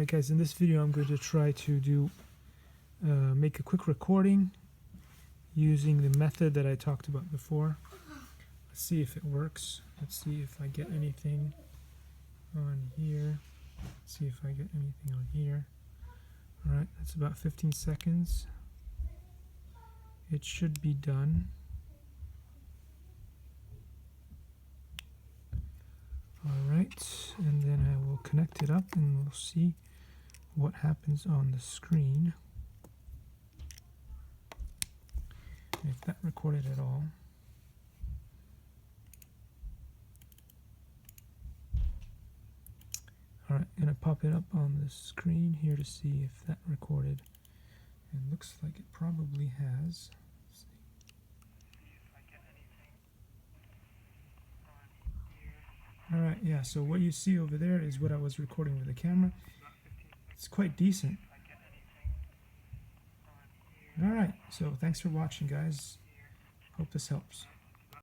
Alright guys, in this video I'm going to try to make a quick recording using the method that I talked about before. Let's see if it works. Let's see if I get anything on here. Let's see if I get anything on here. Alright, that's about 15 seconds. It should be done. Alright, and then I will connect it up and we'll see what happens on the screen. If that recorded at all. Alright, I'm going to pop it up on the screen here to see if that recorded. And looks like it probably has. Let's see. Alright, yeah, so what you see over there is what I was recording with the camera. It's quite decent. Alright, so thanks for watching, guys. Hope this helps.